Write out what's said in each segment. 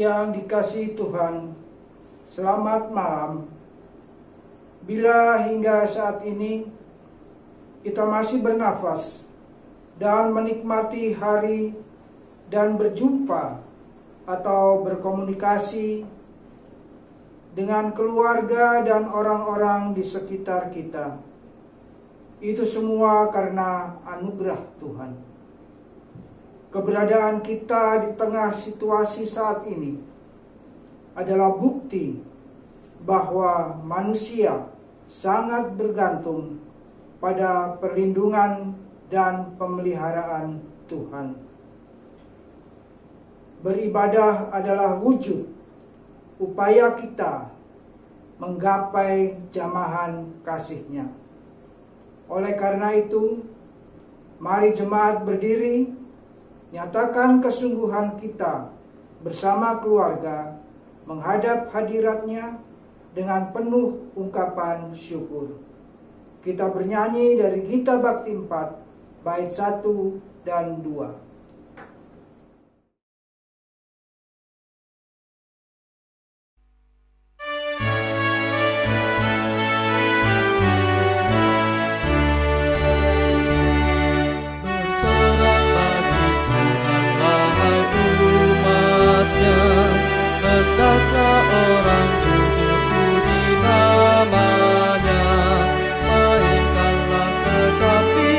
yang dikasihi Tuhan, selamat malam. Bila hingga saat ini kita masih bernafas dan menikmati hari dan berjumpa atau berkomunikasi dengan keluarga dan orang-orang di sekitar kita, itu semua karena anugerah Tuhan. Keberadaan kita di tengah situasi saat ini adalah bukti bahwa manusia sangat bergantung pada perlindungan dan pemeliharaan Tuhan. Beribadah adalah wujud upaya kita menggapai jamahan kasih-Nya. Oleh karena itu, mari jemaat berdiri, nyatakan kesungguhan kita bersama keluarga menghadap hadirat-Nya dengan penuh ungkapan syukur. Kita bernyanyi dari Gita Bakti 4, bait 1 dan 2. Hendaklah orang jujur puji namanya, mainkanlah tetapi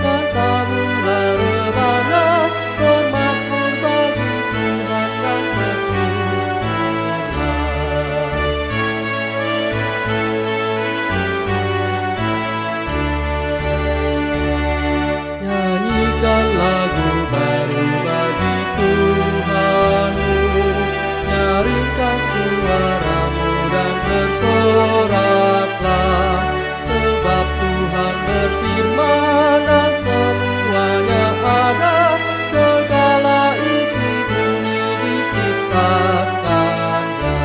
dan taburlah rebana, bermakmur bagi Tuhan dan bersyukurlah. Nyanyikan lagu baru bagi Tuhanmu, nyaringkan suaramu dan bersoraklah, sebab Tuhan berfirman dan semuanya ada, segala isi bumi diciptakannya.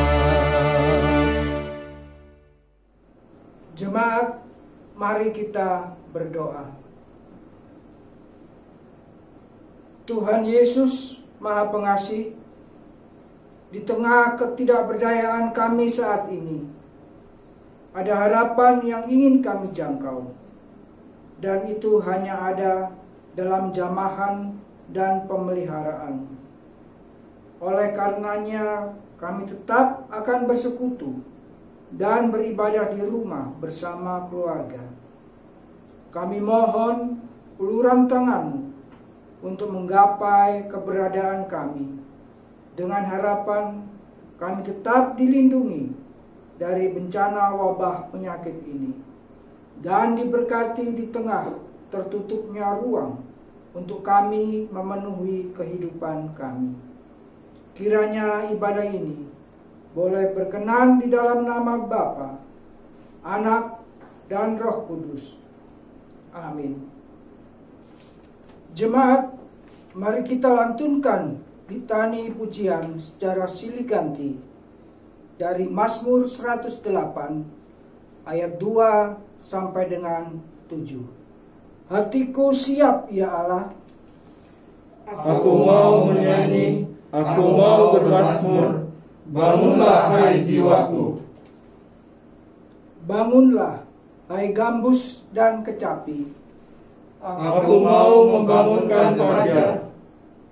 Jemaat, mari kita berdoa. Tuhan Yesus Maha Pengasih, di tengah ketidakberdayaan kami saat ini, ada harapan yang ingin kami jangkau, dan itu hanya ada dalam jamahan dan pemeliharaan. Oleh karenanya, kami tetap akan bersekutu dan beribadah di rumah bersama keluarga. Kami mohon uluran tangan-Mu untuk menggapai keberadaan kami, dengan harapan kami tetap dilindungi dari bencana wabah penyakit ini, dan diberkati di tengah tertutupnya ruang untuk kami memenuhi kehidupan kami. Kiranya ibadah ini boleh berkenan di dalam nama Bapa, Anak, dan Roh Kudus. Amin. Jemaat, mari kita lantunkan litani pujian secara silih ganti dari Mazmur 108 ayat 2 sampai dengan 7. Hatiku siap ya Allah, aku mau menyanyi, aku mau bermazmur, bangunlah hai jiwaku. Bangunlah hai gambus dan kecapi, aku mau membangunkan fajar.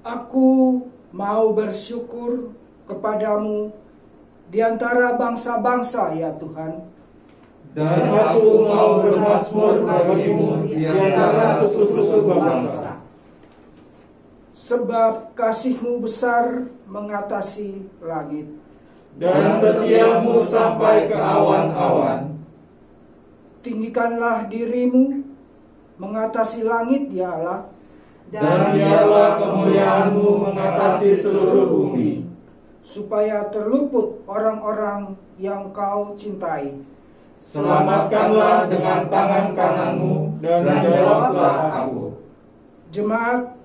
Aku mau bersyukur kepadamu di antara bangsa-bangsa ya Tuhan. Dan aku mau bermazmur bagimu di antara suku-suku bangsa. Sebab kasih-Mu besar mengatasi langit, dan setiamu sampai ke awan-awan. Tinggikanlah dirimu mengatasi langit ya Allah, dan biarlah kemuliaan-Mu mengatasi seluruh bumi, supaya terluput orang-orang yang Kau cintai. Selamatkanlah dengan tangan kanan-Mu, dan jawablah aku. Jemaat,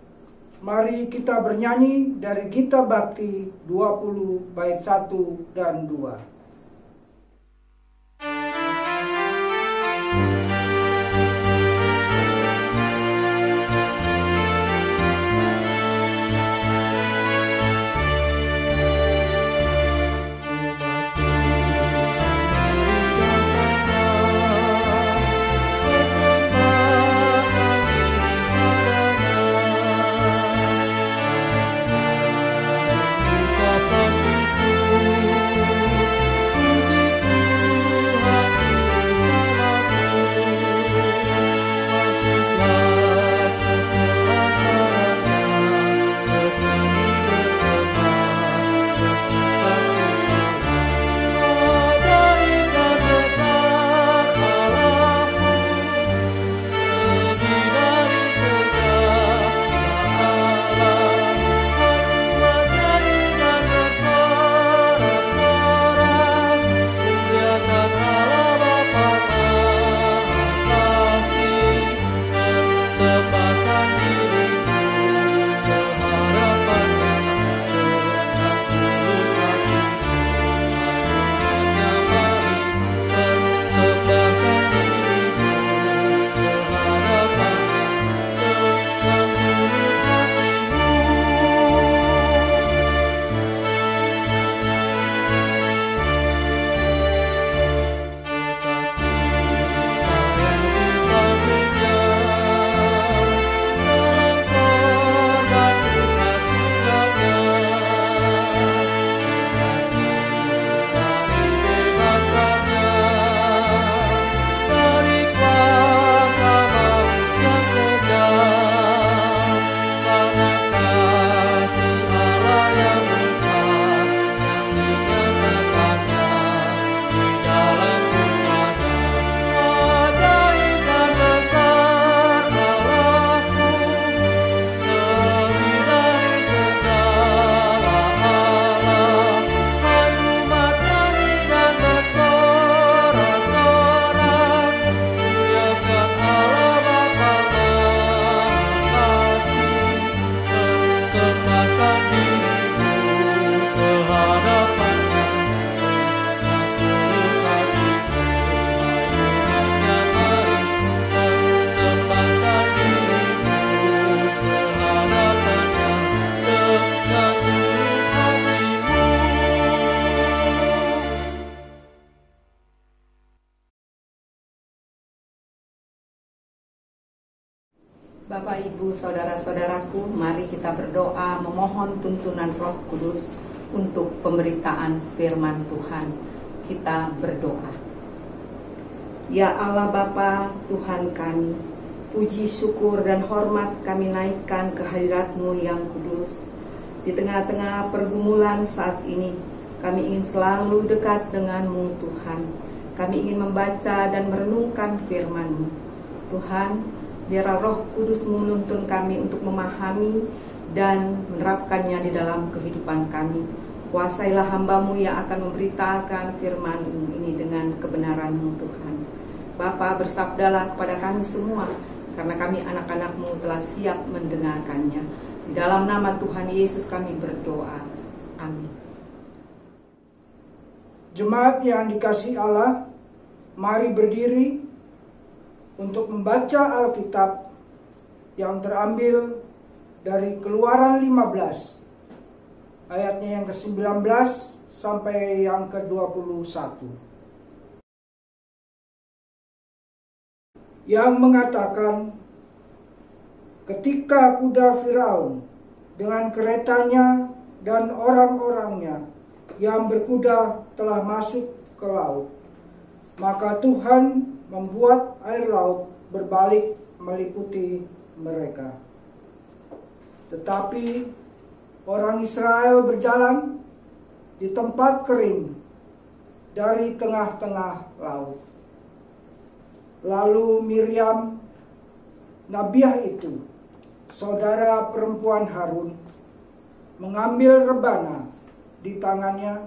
mari kita bernyanyi dari Gita Bakti 20 bait 1 dan 2. Bapak, Ibu, Saudara-saudaraku, mari kita berdoa memohon tuntunan Roh Kudus untuk pemberitaan firman Tuhan. Kita berdoa. Ya Allah Bapa, Tuhan kami, puji, syukur, dan hormat kami naikkan ke hadirat-Mu yang kudus. Di tengah-tengah pergumulan saat ini, kami ingin selalu dekat dengan-Mu Tuhan. Kami ingin membaca dan merenungkan firman-Mu. Tuhan, biarlah Roh Kudus menuntun kami untuk memahami dan menerapkannya di dalam kehidupan kami. Kuasailah hamba-Mu yang akan memberitakan firman-Mu ini dengan kebenaran-Mu Tuhan. Bapa, bersabdalah kepada kami semua, karena kami anak-anak-Mu telah siap mendengarkannya. Di dalam nama Tuhan Yesus kami berdoa. Amin. Jemaat yang dikasihi Allah, mari berdiri untuk membaca Alkitab yang terambil dari Keluaran 15 ayatnya yang ke-19 sampai yang ke-21, yang mengatakan, ketika kuda Firaun dengan keretanya dan orang-orangnya yang berkuda telah masuk ke laut, maka Tuhan membuat air laut berbalik meliputi mereka. Tetapi orang Israel berjalan di tempat kering dari tengah-tengah laut. Lalu Miriam, nabiah itu, saudara perempuan Harun, mengambil rebana di tangannya,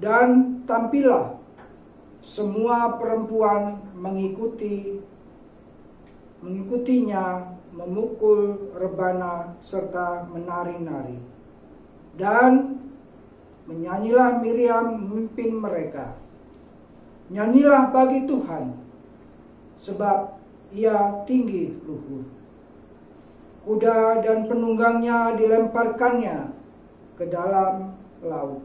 dan tampillah semua perempuan mengikutinya memukul rebana serta menari-nari. Dan menyanyilah Miriam memimpin mereka. Nyanyilah bagi Tuhan, sebab Ia tinggi luhur. Kuda dan penunggangnya dilemparkannya ke dalam laut.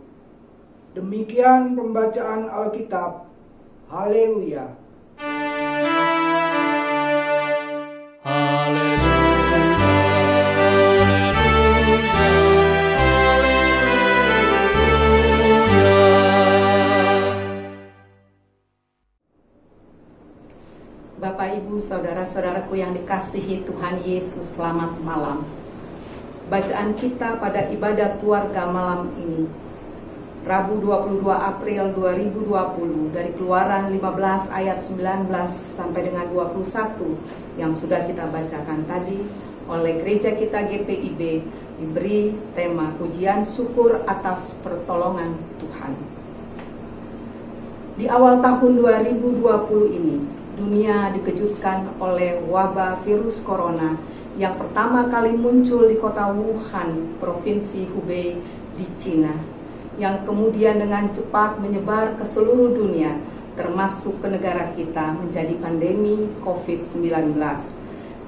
Demikian pembacaan Alkitab. Haleluya. Bapak, Ibu, Saudara-saudaraku yang dikasihi Tuhan Yesus, selamat malam. Bacaan kita pada ibadah keluarga malam ini, Rabu 22 April 2020, dari Keluaran 15 ayat 19 sampai dengan 21 yang sudah kita bacakan tadi oleh gereja kita GPIB, diberi tema pujian syukur atas pertolongan Tuhan. Di awal tahun 2020 ini, dunia dikejutkan oleh wabah virus corona yang pertama kali muncul di kota Wuhan, Provinsi Hubei di Cina, yang kemudian dengan cepat menyebar ke seluruh dunia, termasuk ke negara kita, menjadi pandemi COVID-19.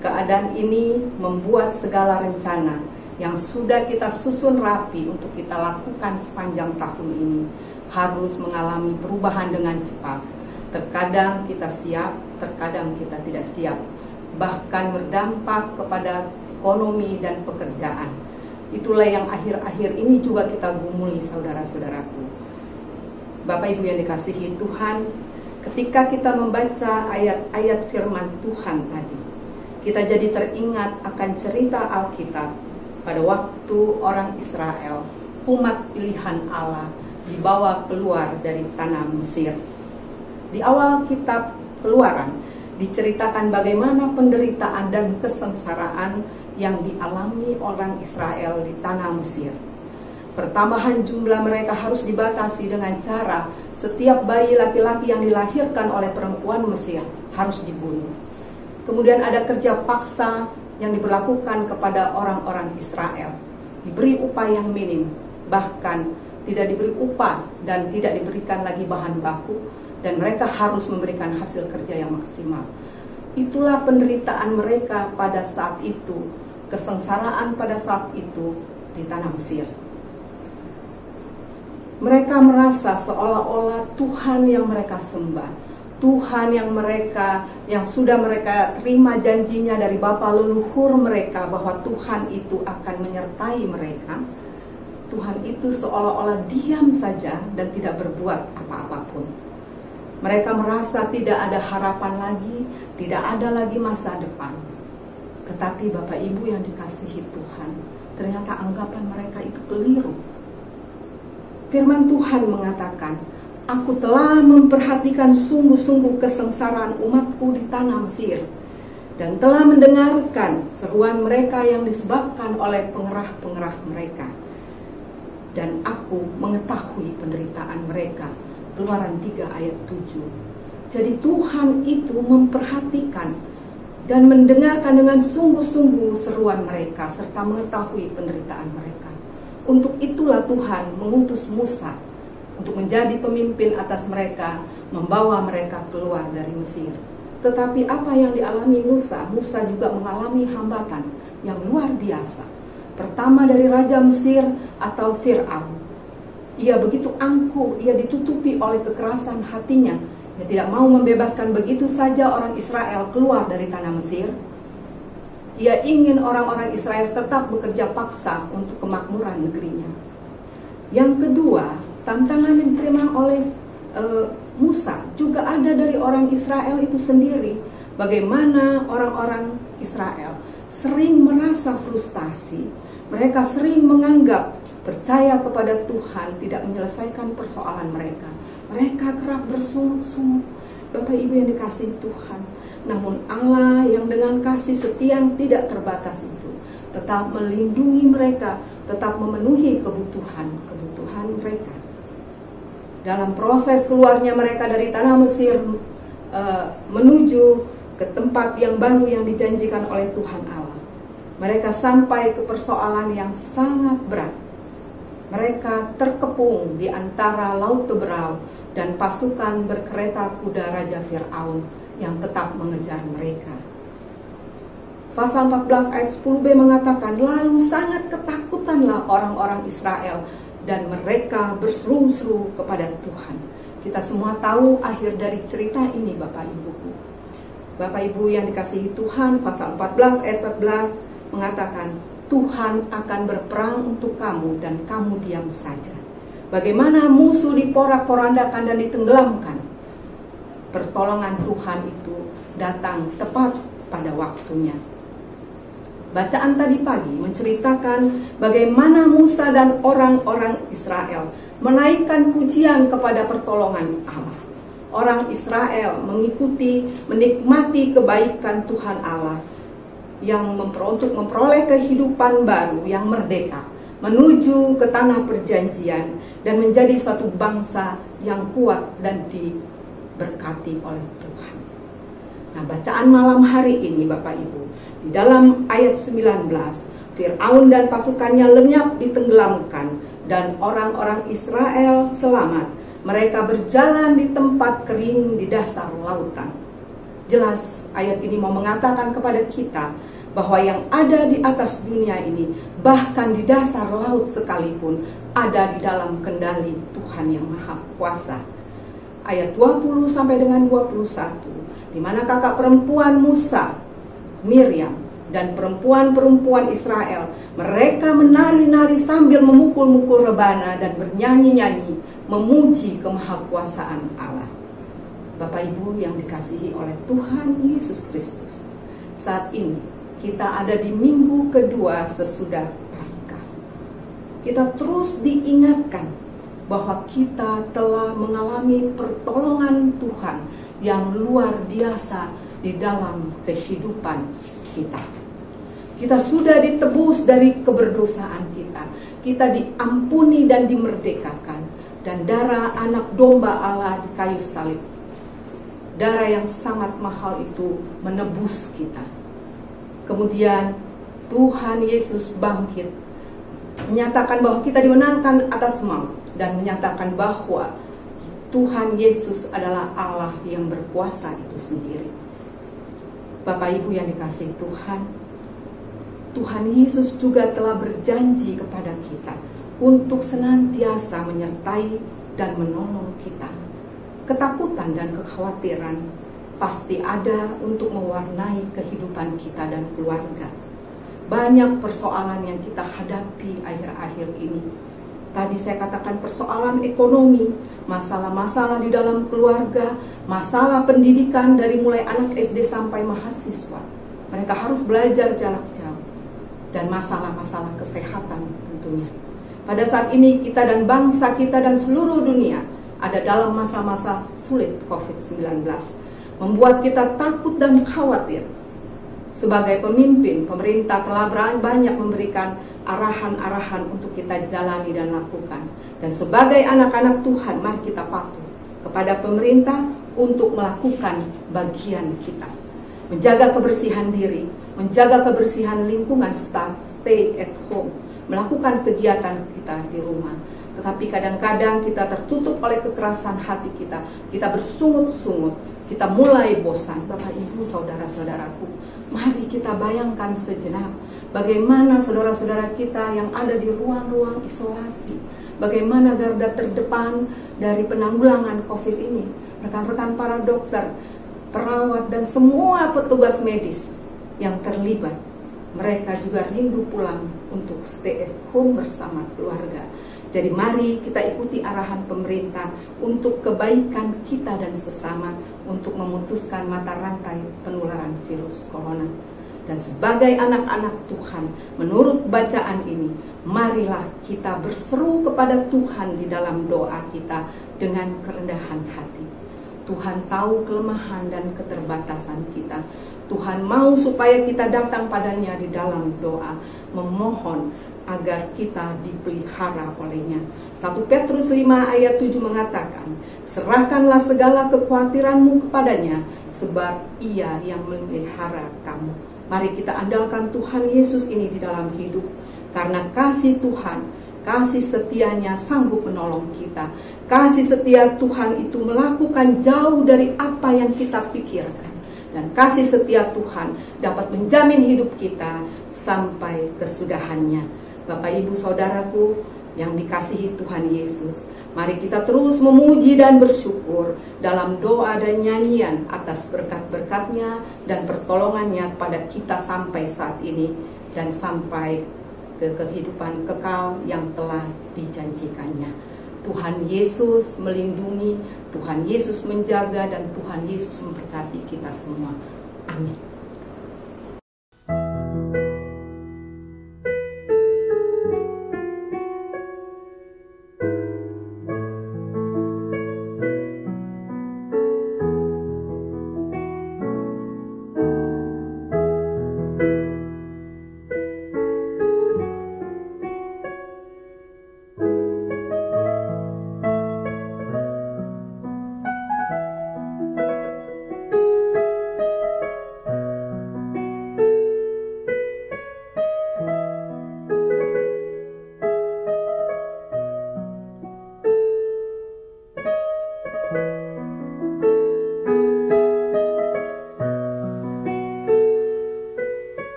Keadaan ini membuat segala rencana yang sudah kita susun rapi untuk kita lakukan sepanjang tahun ini harus mengalami perubahan dengan cepat. Terkadang kita siap, terkadang kita tidak siap, bahkan berdampak kepada ekonomi dan pekerjaan. Itulah yang akhir-akhir ini juga kita gumuli, saudara-saudaraku. Bapak Ibu yang dikasihi Tuhan, ketika kita membaca ayat-ayat firman Tuhan tadi, kita jadi teringat akan cerita Alkitab pada waktu orang Israel, umat pilihan Allah, dibawa keluar dari tanah Mesir. Di awal kitab Keluaran diceritakan bagaimana penderitaan dan kesengsaraan yang dialami orang Israel di tanah Mesir. Pertambahan jumlah mereka harus dibatasi dengan cara setiap bayi laki-laki yang dilahirkan oleh perempuan Mesir harus dibunuh. Kemudian ada kerja paksa yang diberlakukan kepada orang-orang Israel. Diberi upah yang minim, bahkan tidak diberi upah dan tidak diberikan lagi bahan baku, dan mereka harus memberikan hasil kerja yang maksimal. Itulah penderitaan mereka pada saat itu, kesengsaraan pada saat itu di tanah Mesir. Mereka merasa seolah-olah Tuhan yang mereka sembah, Tuhan yang sudah mereka terima janjinya dari bapa leluhur mereka bahwa Tuhan itu akan menyertai mereka. Tuhan itu seolah-olah diam saja dan tidak berbuat apa-apapun. Mereka merasa tidak ada harapan lagi, tidak ada lagi masa depan. Tetapi Bapak Ibu yang dikasihi Tuhan, ternyata anggapan mereka itu keliru. Firman Tuhan mengatakan, "Aku telah memperhatikan sungguh-sungguh kesengsaraan umatku di tanah Mesir, dan telah mendengarkan seruan mereka yang disebabkan oleh pengerah-pengerah mereka. Dan aku mengetahui penderitaan mereka." Keluaran 3 ayat 7. Jadi Tuhan itu memperhatikan dan mendengarkan dengan sungguh-sungguh seruan mereka serta mengetahui penderitaan mereka. Untuk itulah Tuhan mengutus Musa untuk menjadi pemimpin atas mereka, membawa mereka keluar dari Mesir. Tetapi apa yang dialami Musa? Musa juga mengalami hambatan yang luar biasa. Pertama dari Raja Mesir atau Fir'aun. Ia begitu angkuh, ia ditutupi oleh kekerasan hatinya. Ia tidak mau membebaskan begitu saja orang Israel keluar dari tanah Mesir. Ia ingin orang-orang Israel tetap bekerja paksa untuk kemakmuran negerinya. Yang kedua, tantangan yang diterima oleh Musa juga ada dari orang Israel itu sendiri. Bagaimana orang-orang Israel sering merasa frustasi, mereka sering menganggap percaya kepada Tuhan tidak menyelesaikan persoalan mereka. Mereka kerap bersungut-sungut. Bapak Ibu yang dikasihi Tuhan, namun Allah yang dengan kasih setia yang tidak terbatas itu tetap melindungi mereka, tetap memenuhi kebutuhan mereka. Dalam proses keluarnya mereka dari tanah Mesir menuju ke tempat yang baru yang dijanjikan oleh Tuhan Allah, mereka sampai ke persoalan yang sangat berat. Mereka terkepung di antara Laut Teberau dan pasukan berkereta kuda Raja Fir'aun yang tetap mengejar mereka. Pasal 14 ayat 10b mengatakan, "Lalu sangat ketakutanlah orang-orang Israel dan mereka berseru-seru kepada Tuhan." Kita semua tahu akhir dari cerita ini, Bapak Ibuku. Bapak Ibu yang dikasihi Tuhan, pasal 14 ayat 14 mengatakan, "Tuhan akan berperang untuk kamu dan kamu diam saja." Bagaimana musuh diporak-porandakan dan ditenggelamkan, pertolongan Tuhan itu datang tepat pada waktunya. Bacaan tadi pagi menceritakan bagaimana Musa dan orang-orang Israel menaikkan pujian kepada pertolongan Allah. Orang Israel menikmati kebaikan Tuhan Allah yang untuk memperoleh kehidupan baru yang merdeka, menuju ke tanah perjanjian dan menjadi suatu bangsa yang kuat dan diberkati oleh Tuhan. Nah, bacaan malam hari ini Bapak Ibu, di dalam ayat 19, Fir'aun dan pasukannya lenyap ditenggelamkan dan orang-orang Israel selamat. Mereka berjalan di tempat kering di dasar lautan. Jelas ayat ini mau mengatakan kepada kita bahwa yang ada di atas dunia ini, bahkan di dasar laut sekalipun, ada di dalam kendali Tuhan yang Maha Kuasa. Ayat 20 sampai dengan 21, di mana kakak perempuan Musa, Miriam, dan perempuan-perempuan Israel, mereka menari-nari sambil memukul-mukul rebana dan bernyanyi-nyanyi, memuji kemahakuasaan Allah. Bapak Ibu yang dikasihi oleh Tuhan Yesus Kristus, saat ini kita ada di minggu kedua sesudah Paskah. Kita terus diingatkan bahwa kita telah mengalami pertolongan Tuhan yang luar biasa di dalam kehidupan kita. Kita sudah ditebus dari keberdosaan kita. Kita diampuni dan dimerdekakan. Dan darah anak domba Allah di kayu salib, darah yang sangat mahal itu menebus kita. Kemudian Tuhan Yesus bangkit, menyatakan bahwa kita dimenangkan atas maut, dan menyatakan bahwa Tuhan Yesus adalah Allah yang berkuasa itu sendiri. Bapak Ibu yang dikasihi Tuhan, Tuhan Yesus juga telah berjanji kepada kita untuk senantiasa menyertai dan menolong kita. ketakutan dan kekhawatiran pasti ada untuk mewarnai kehidupan kita dan keluarga. Banyak persoalan yang kita hadapi akhir-akhir ini. Tadi saya katakan persoalan ekonomi, masalah-masalah di dalam keluarga, masalah pendidikan dari mulai anak SD sampai mahasiswa. Mereka harus belajar jarak jauh. Dan masalah-masalah kesehatan tentunya. Pada saat ini kita dan bangsa kita dan seluruh dunia ada dalam masa-masa sulit COVID-19. Membuat kita takut dan khawatir. Sebagai pemimpin, pemerintah telah banyak memberikan arahan-arahan untuk kita jalani dan lakukan. Dan sebagai anak-anak Tuhan, mari kita patuh kepada pemerintah untuk melakukan bagian kita. Menjaga kebersihan diri, menjaga kebersihan lingkungan, stay at home, melakukan kegiatan kita di rumah. Tetapi kadang-kadang kita tertutup oleh kekerasan hati kita. Kita bersungut-sungut, kita mulai bosan. Bapak, Ibu, saudara-saudaraku, mari kita bayangkan sejenak bagaimana saudara-saudara kita yang ada di ruang-ruang isolasi, bagaimana garda terdepan dari penanggulangan COVID ini, rekan-rekan para dokter, perawat, dan semua petugas medis yang terlibat. Mereka juga rindu pulang untuk stay at home bersama keluarga. Jadi mari kita ikuti arahan pemerintah untuk kebaikan kita dan sesama, untuk memutuskan mata rantai penularan virus corona. Dan sebagai anak-anak Tuhan, menurut bacaan ini, marilah kita berseru kepada Tuhan di dalam doa kita dengan kerendahan hati. Tuhan tahu kelemahan dan keterbatasan kita. Tuhan mau supaya kita datang padanya di dalam doa, memohon agar kita dipelihara olehnya. 1 Petrus 5 ayat 7 mengatakan, serahkanlah segala kekhawatiranmu kepadanya, sebab ia yang memelihara kamu. Mari kita andalkan Tuhan Yesus ini di dalam hidup, karena kasih Tuhan, kasih setianya sanggup menolong kita. Kasih setia Tuhan itu melakukan jauh dari apa yang kita pikirkan. Dan kasih setia Tuhan dapat menjamin hidup kita sampai kesudahannya. Bapak, Ibu, saudaraku yang dikasihi Tuhan Yesus, mari kita terus memuji dan bersyukur dalam doa dan nyanyian atas berkat-berkat-Nya dan pertolongannya kepada kita sampai saat ini dan sampai ke kehidupan kekal yang telah dijanjikannya. Tuhan Yesus melindungi, Tuhan Yesus menjaga, dan Tuhan Yesus memberkati kita semua. Amin.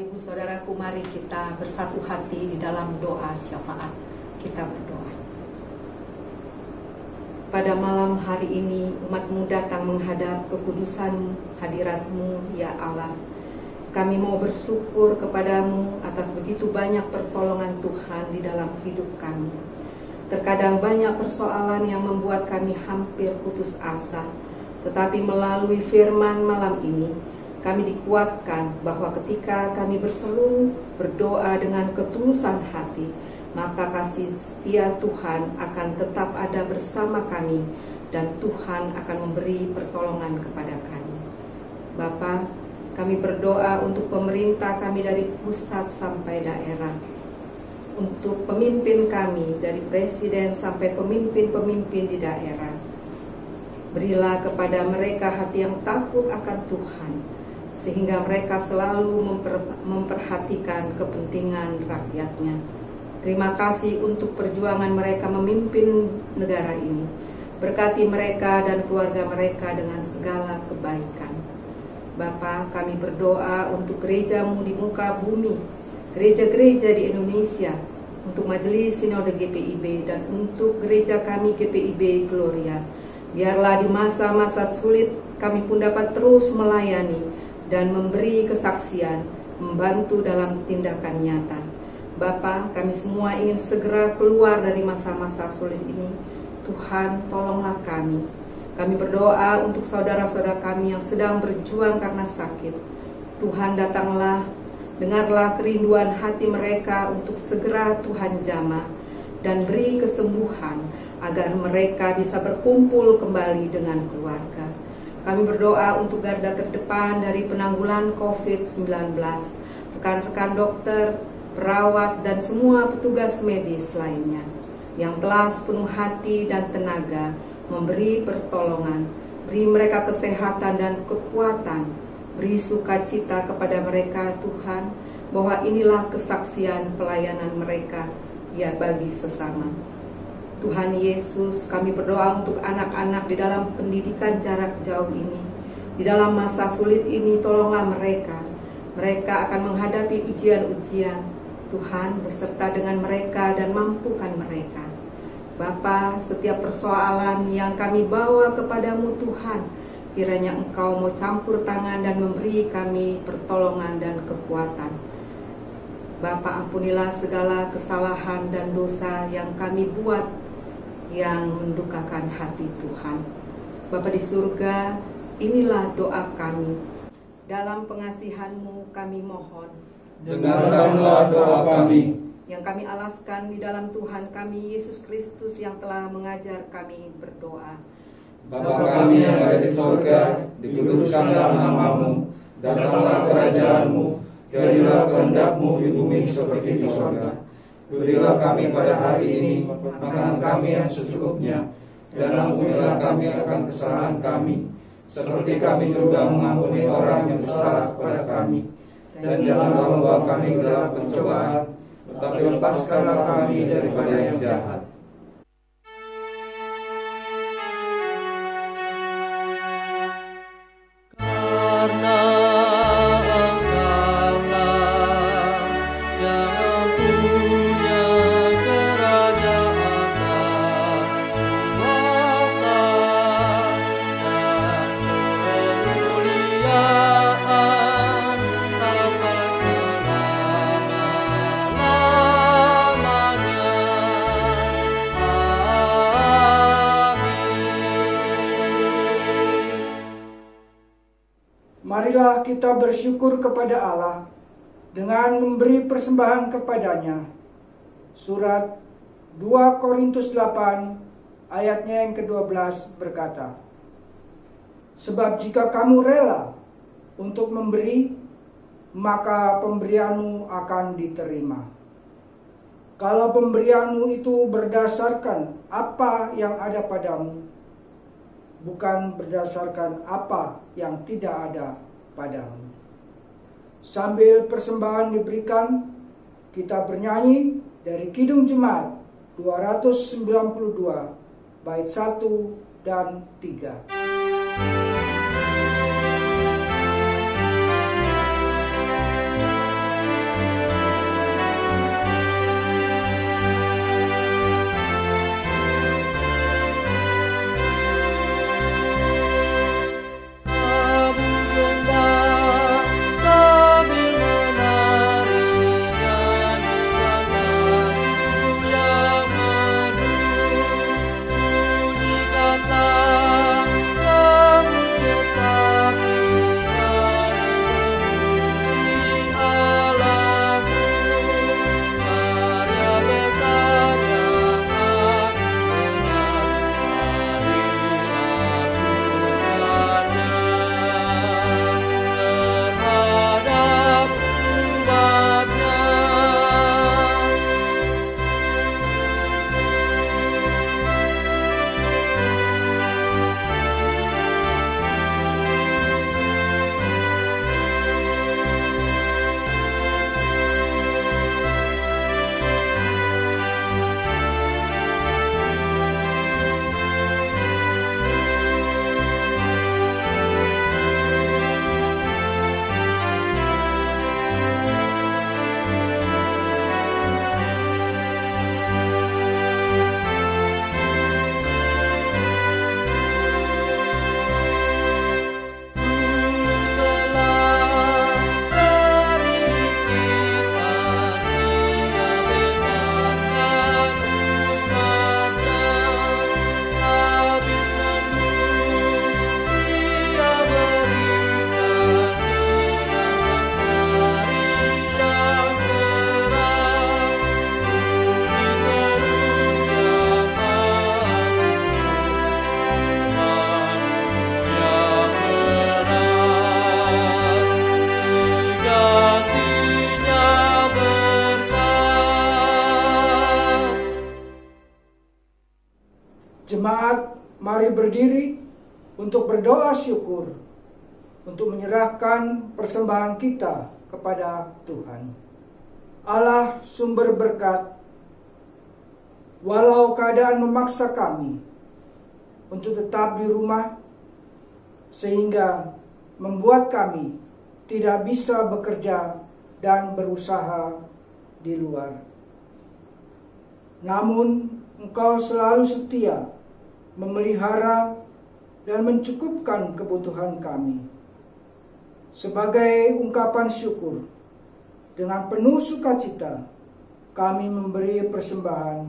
Ibu Saudaraku, mari kita bersatu hati di dalam doa syafaat. Kita berdoa. Pada malam hari ini, umat-Mu datang menghadap kekudusan hadirat-Mu, ya Allah. Kami mau bersyukur kepadamu atas begitu banyak pertolongan Tuhan di dalam hidup kami. Terkadang banyak persoalan yang membuat kami hampir putus asa. Tetapi melalui firman malam ini, kami dikuatkan bahwa ketika kami berseru, berdoa dengan ketulusan hati, maka kasih setia Tuhan akan tetap ada bersama kami dan Tuhan akan memberi pertolongan kepada kami. Bapa, kami berdoa untuk pemerintah kami dari pusat sampai daerah, untuk pemimpin kami dari presiden sampai pemimpin-pemimpin di daerah. Berilah kepada mereka hati yang takut akan Tuhan, sehingga mereka selalu memperhatikan kepentingan rakyatnya. Terima kasih untuk perjuangan mereka memimpin negara ini. Berkati mereka dan keluarga mereka dengan segala kebaikan. Bapa, kami berdoa untuk gereja-Mu di muka bumi, gereja-gereja di Indonesia, untuk Majelis Sinode GPIB dan untuk gereja kami GPIB Gloria. Biarlah di masa-masa sulit kami pun dapat terus melayani dan memberi kesaksian, membantu dalam tindakan nyata. Bapa, kami semua ingin segera keluar dari masa-masa sulit ini. Tuhan, tolonglah kami. Kami berdoa untuk saudara-saudara kami yang sedang berjuang karena sakit. Tuhan, datanglah, dengarlah kerinduan hati mereka untuk segera Tuhan jamah dan beri kesembuhan agar mereka bisa berkumpul kembali dengan keluarga. Kami berdoa untuk garda terdepan dari penanggulangan COVID-19, rekan-rekan dokter, perawat, dan semua petugas medis lainnya yang telah sepenuh hati dan tenaga memberi pertolongan. Beri mereka kesehatan dan kekuatan. Beri sukacita kepada mereka, Tuhan, bahwa inilah kesaksian pelayanan mereka, ya, bagi sesama. Tuhan Yesus, kami berdoa untuk anak-anak di dalam pendidikan jarak jauh ini. Di dalam masa sulit ini, tolonglah mereka. Mereka akan menghadapi ujian-ujian. Tuhan, beserta dengan mereka dan mampukan mereka. Bapa, setiap persoalan yang kami bawa kepadamu Tuhan, kiranya Engkau mau campur tangan dan memberi kami pertolongan dan kekuatan. Bapa, ampunilah segala kesalahan dan dosa yang kami buat yang mendukakan hati Tuhan. Bapa di surga, inilah doa kami. Dalam pengasihan-Mu kami mohon, dengarkanlah doa kami. Yang kami alaskan di dalam Tuhan kami Yesus Kristus yang telah mengajar kami berdoa. Bapa kami yang ada di sorga, dikuduskanlah nama-Mu, datanglah kerajaan-Mu, jadilah kehendak-Mu di bumi seperti di sorga. Berilah kami pada hari ini makanan kami yang secukupnya, dan ampunilah kami akan kesalahan kami, seperti kami juga mengampuni orang yang bersalah kepada kami. Dan janganlah membawa kami ke dalam pencobaan, tetapi lepaskanlah kami daripada yang jahat. Karena Engkaulah yang punya kerajaan dan kuasa dan kemuliaan sampai selama-lamanya. Amin. Marilah kita bersyukur kepada Allah dengan memberi persembahan kepadanya. Surat 2 Korintus 8 ayatnya yang ke-12 berkata, sebab jika kamu rela untuk memberi, maka pemberianmu akan diterima. Kalau pemberianmu itu berdasarkan apa yang ada padamu, bukan berdasarkan apa yang tidak ada padamu. Sambil persembahan diberikan, kita bernyanyi dari Kidung Jemaat 292 bait 1 dan 3. mari berdiri untuk berdoa syukur, untuk menyerahkan persembahan kita kepada Tuhan. Allah sumber berkat, walau keadaan memaksa kami untuk tetap di rumah, sehingga membuat kami tidak bisa bekerja dan berusaha di luar. Namun Engkau selalu setia memelihara dan mencukupkan kebutuhan kami. Sebagai ungkapan syukur, dengan penuh sukacita kami memberi persembahan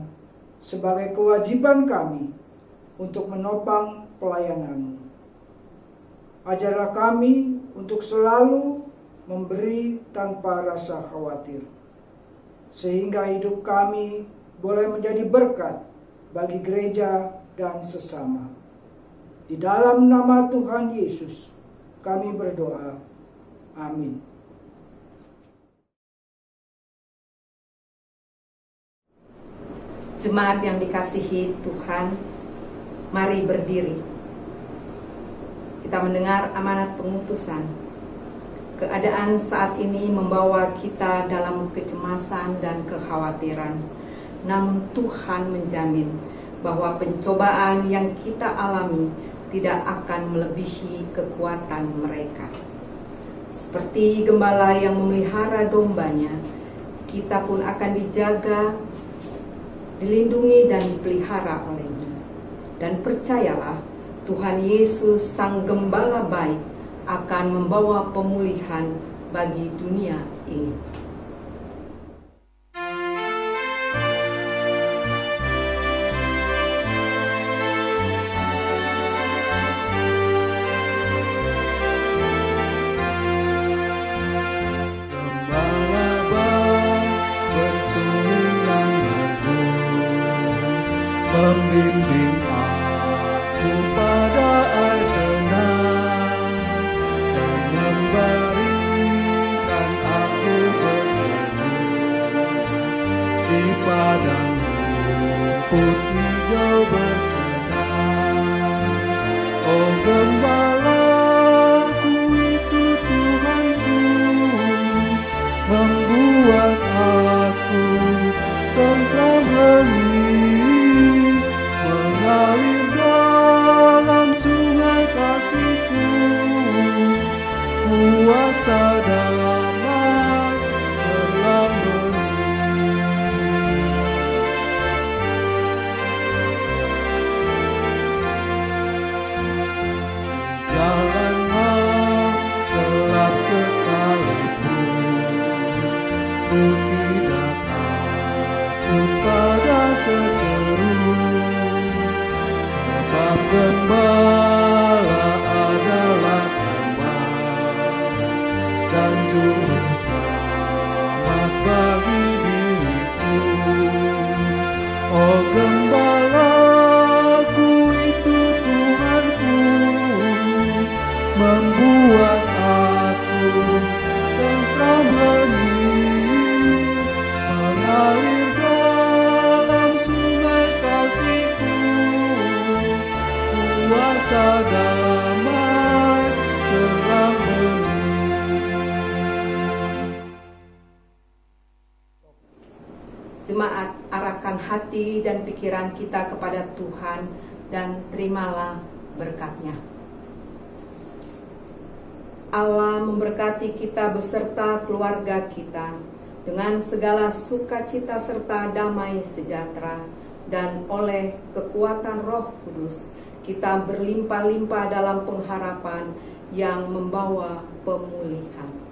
sebagai kewajiban kami untuk menopang pelayanan-Mu. Ajarlah kami untuk selalu memberi tanpa rasa khawatir, sehingga hidup kami boleh menjadi berkat bagi gereja dan sesama. Di dalam nama Tuhan Yesus kami berdoa. Amin. Jemaat yang dikasihi Tuhan, mari berdiri. Kita mendengar amanat pengutusan. Keadaan saat ini membawa kita dalam kecemasan dan kekhawatiran. Namun Tuhan menjamin bahwa pencobaan yang kita alami tidak akan melebihi kekuatan mereka. Seperti gembala yang memelihara dombanya, kita pun akan dijaga, dilindungi dan dipelihara olehnya. Dan percayalah, Tuhan Yesus Sang Gembala baik akan membawa pemulihan bagi dunia ini. Membimbing aku pada air tenang dan memberikan aku berteduh di padang rumput hijau berkenan. Oh gembalaku itu Tuhanku, membuat aku tentram hening, mengalir dalam sungai kasih-Ku, kuasa damai telah benih. Jalan gelap sekalipun, ku tidak takut pada seteru, sebab Gembala adalah teman dan juru selamat bagi diriku. Oh Gembalaku itu Tuhanku, membuat aku tentram hening, mengalir dalam sungai kasih-Ku, kuasa damai terang benih. Jemaat, arahkan hati dan pikiran kita kepada Tuhan dan terimalah berkat-Nya. Allah memberkati kita beserta keluarga kita dengan segala sukacita serta damai sejahtera, dan oleh kekuatan Roh Kudus kita berlimpah-limpah dalam pengharapan yang membawa pemulihan.